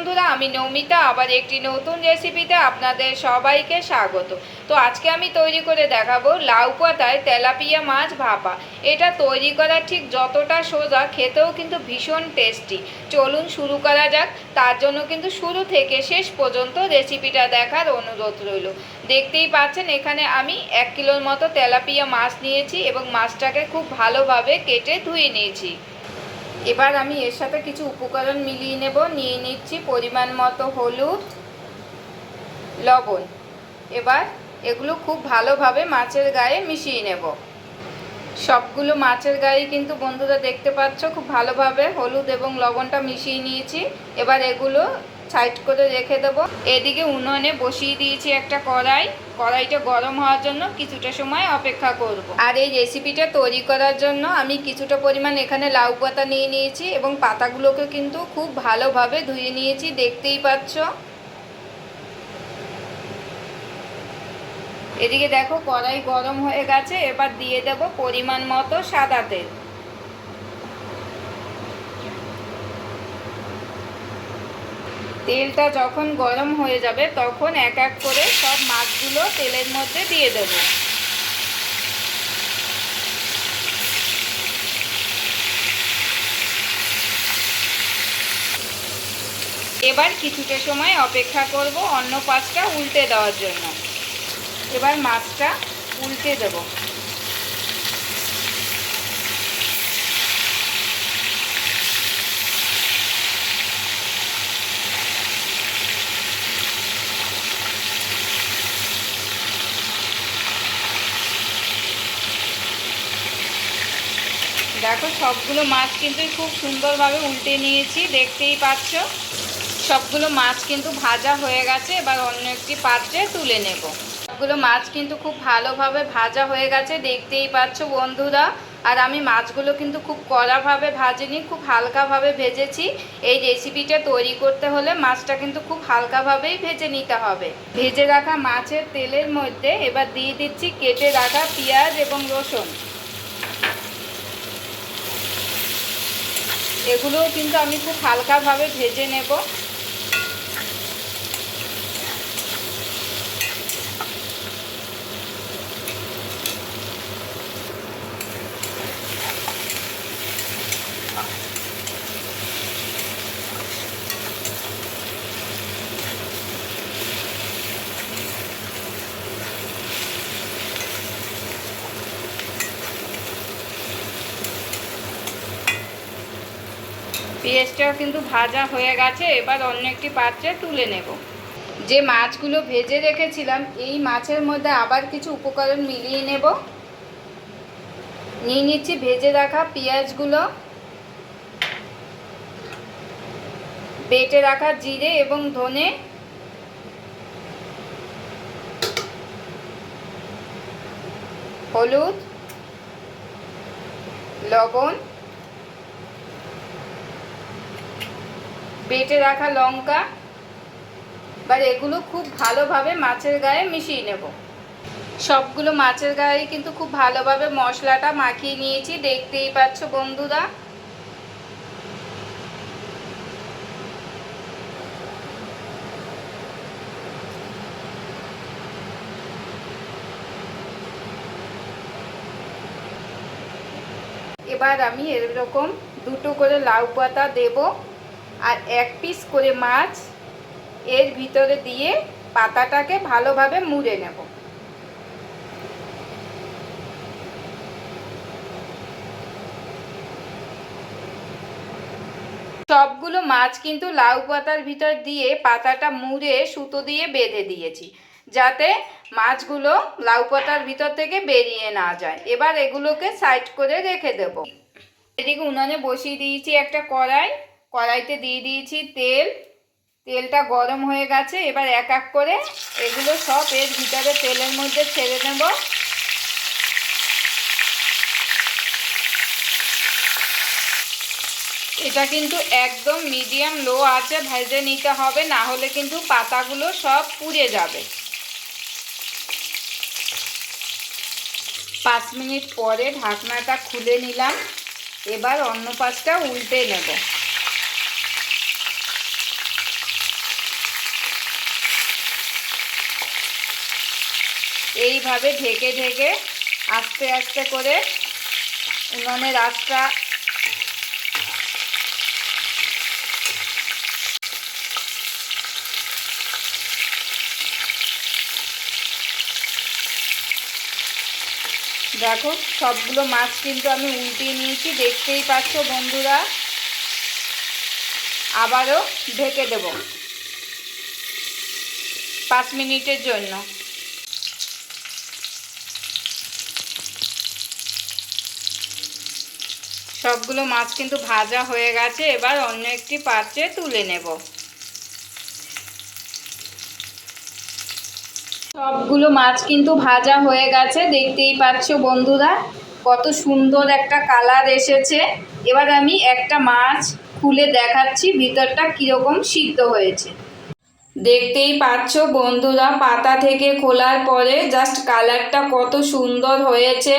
বন্ধুরা, আমি নৌমিতা আবার একটি নতুন রেসিপিতে আপনাদের সবাইকে স্বাগত। তো আজকে আমি তৈরি করে দেখাবো লাউ পাতায় তেলাপিয়া মাছ ভাপা। এটা তৈরি করা ঠিক যতটা সোজা, খেতেও কিন্তু ভীষণ টেস্টি। চলুন শুরু করা যাক। তার জন্য কিন্তু শুরু থেকে শেষ পর্যন্ত রেসিপিটা দেখার অনুরোধ রইল। দেখতেই পাচ্ছেন এখানে আমি 1 কিলোর মতো তেলাপিয়া মাছ নিয়েছি এবং মাছটাকে খুব ভালোভাবে কেটে ধুয়ে নিয়েছি। এবার আমি এর সাথে কিছু উপকরণ মিলিয়ে নেব। নিয়ে নিচ্ছি পরিমাণ মতো হলুদ, লবণ। এবার এগুলো খুব ভালোভাবে মাছের গায়ে মিশিয়ে নেব। সবগুলো মাছের গায়ে কিন্তু বন্ধুরা দেখতে পাচ্ছ খুব ভালোভাবে হলুদ এবং লবণটা মিশিয়ে নিয়েছি। এবার এগুলো সাইড করে রেখে দেবো। এদিকে উনুনে বসিয়ে দিয়েছি একটা কড়াইটা গরম হওয়ার জন্য কিছুটা সময় অপেক্ষা করব। আর এই রেসিপিটা তৈরি করার জন্য আমি কিছুটা পরিমাণ এখানে লাউ পাতা নিয়ে নিয়েছি এবং পাতাগুলোকে কিন্তু খুব ভালোভাবে ধুয়ে নিয়েছি, দেখতেই পাচ্ছ। এদিকে দেখো কড়াই গরম হয়ে গেছে। এবার দিয়ে দেব পরিমাণ মতো সাদা তেল। তেলটা যখন গরম হয়ে যাবে তখন এক এক করে সব মাছগুলো তেলের মধ্যে দিয়ে দেব। এবার কিছুটা সময় অপেক্ষা করব অন্য পাশটা উল্টে দেওয়ার জন্য। এবার মাছটা উল্টে দেব। দেখো সবগুলো মাছ কিন্তু খুব সুন্দরভাবে উল্টে নিয়েছি, দেখতেই পাচ্ছ। সবগুলো মাছ কিন্তু ভাজা হয়ে গেছে। এবার অন্য একটি পাত্রে তুলে নেব। সবগুলো মাছ কিন্তু খুব ভালোভাবে ভাজা হয়ে গেছে, দেখতেই পাচ্ছ বন্ধুরা। আর আমি মাছগুলো কিন্তু খুব কড়াভাবে ভাজিনি, খুব হালকাভাবে ভেজেছি। এই রেসিপিটা তৈরি করতে হলে মাছটা কিন্তু খুব হালকাভাবেই ভেজে নিতে হবে। ভেজে রাখা মাছের তেলের মধ্যে এবার দিয়ে দিচ্ছি কেটে রাখা পেঁয়াজ এবং রসুন। এগুলোও কিন্তু আমি খুব হালকাভাবে ভেজে নেব। পেঁয়াজটাও কিন্তু ভাজা হয়ে গেছে। এবার অন্য একটি পাত্রে তুলে নেব। যে মাছগুলো ভেজে রেখেছিলাম এই মাছের মধ্যে আবার কিছু উপকরণ মিলিয়ে নেব। নিয়ে নিচ্ছি ভেজে রাখা পেঁয়াজগুলো, বেটে রাখা জিরে এবং ধনে, হলুদ, লবণ, বেটে রাখা লঙ্কা। এবার এগুলো খুব ভালোভাবে মাছের গায়ে মিশিয়ে নেব। সবগুলো মাছের গায়ে কিন্তু খুব ভালোভাবে মশলাটা মাখিয়ে নিয়েছি, দেখতেই পাচ্ছ বন্ধুরা। এবার আমি এরকম দুটো করে লাউ পাতা দেব আর 1 পিস করে মাছ এর ভিতরে দিয়ে পাতাটাকে ভালোভাবে মুড়ে নেব। সবগুলো মাছ কিন্তু লাউ পাতার ভিতর দিয়ে পাতাটা মুড়ে সুতো দিয়ে বেঁধে দিয়েছি, যাতে মাছগুলো লাউ পাতার ভিতর থেকে বেরিয়ে না যায়। এবার এগুলোকে সাইড করে রেখে দেব। এদিকে উনুনে বসিয়ে দিয়েছি একটা কড়াইতে দিয়ে দিয়েছি তেলটা গরম হয়ে গেছে। এবার এক এক করে এগুলো সব এর ভিতরে তেলের মধ্যে ছেড়ে নেব। এটা কিন্তু একদম মিডিয়াম লো আঁচে ভেজে নিতে হবে, না হলে কিন্তু পাতাগুলো সব পুড়ে যাবে। 5 মিনিট পরে ঢাকনাটা খুলে নিলাম। এবার অন্য পাশটা উল্টে নেব। এইভাবে ঢেকে ঢেকে আস্তে আস্তে করে উনুনের আঁচটা দেখো সবগুলো মাছ কিন্তু আমি উল্টিয়ে নিয়েছি, দেখতেই পাচ্ছ বন্ধুরা। আবারও ঢেকে দেব 5 মিনিটের জন্য। সবগুলো মাছ কিন্তু ভাজা হয়ে গেছে, এবার অন্য একটি পাত্রে তুলে নেব। সবগুলো মাছ কিন্তু ভাজা হয়ে গেছে, দেখতেই পাচ্ছ বন্ধুরা কত সুন্দর একটা কালার এসেছে। এবার আমি একটা মাছ খুলে দেখাচ্ছি ভিতরটা কীরকম সিদ্ধ হয়েছে। দেখতেই পাচ্ছ বন্ধুরা পাতা থেকে খোলার পরে জাস্ট কালারটা কত সুন্দর হয়েছে,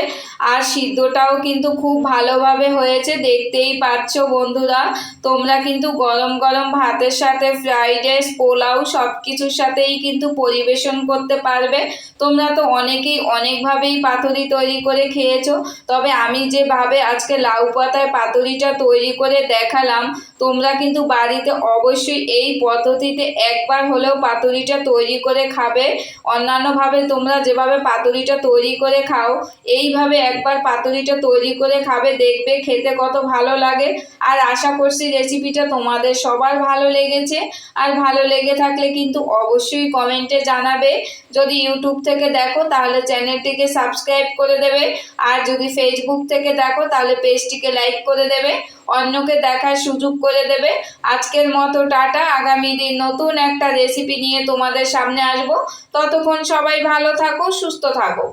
আর সিদ্ধটাও কিন্তু খুব ভালোভাবে হয়েছে। দেখতেই পাচ্ছ বন্ধুরা, তোমরা কিন্তু গরম গরম ভাতের সাথে, ফ্রাইড রাইস, পোলাও সব কিছুর সাথেই কিন্তু পরিবেশন করতে পারবে। তোমরা তো অনেকেই অনেকভাবেই পাতুরি তৈরি করে খেয়েছো, তবে আমি যেভাবে আজকে লাউ পাতায় পাতুরিটা তৈরি করে দেখালাম, তোমরা কিন্তু বাড়িতে অবশ্যই এই পদ্ধতিতে একবার হলেও পাতুরিটা তৈরি করে খাবে। অন্যান্যভাবে তোমরা যেভাবে পাতুরিটা তৈরি করে খাও, এইভাবে একবার পাতুরিটা তৈরি করে খাবে, দেখবে খেতে কত ভালো লাগে। আর আশা করছি রেসিপিটা তোমাদের সবার ভালো লেগেছে। আর ভালো লেগে থাকলে কিন্তু অবশ্যই কমেন্টে জানাবে। যদি ইউটিউব থেকে দেখো তাহলে চ্যানেলটিকে সাবস্ক্রাইব করে দেবে, আর যদি ফেসবুক থেকে দেখো তাহলে পেজটিকে লাইক করে দেবে, অন্যকে দেখার সুযোগ করে দেবে। আজকের মতো টাটা, আগামী দিন নতুন একটা রেসিপি নিয়ে তোমাদের সামনে আসবো। ততক্ষণ সবাই ভালো থাকো, সুস্থ থাকো।